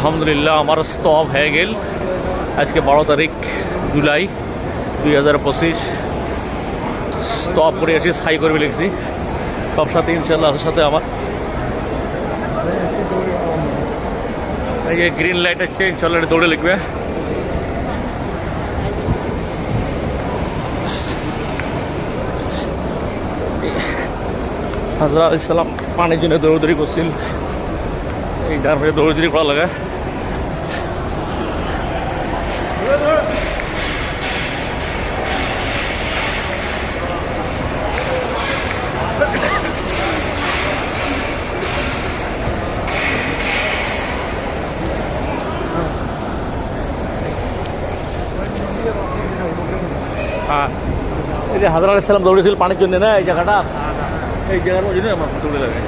আলহামদুলিল্লাহ আমার স্তব হয়ে গেল আজকে 12 তারিখ জুলাই 2025 স্তব করে এসে সাই করবে লিখছি সব সাথে ইনশাল্লাহ সাথে আমার এই যে গ্রিন লাইট আছে ইনশাল্লাহ দৌড়ে লিখবে হযরত আলাইহিস সালাম পানির জন্য দৌড়দৌড়ি করছিল এই ধারে দৌড়দৌড়ি করা লাগে হ্যাঁ এই যে হযরত আলাইহিস সালাম দৌড়েছিল পানির জন্য না এই জায়গাটা এই জায়গার মধ্যে আমার দৌড়ে লাগে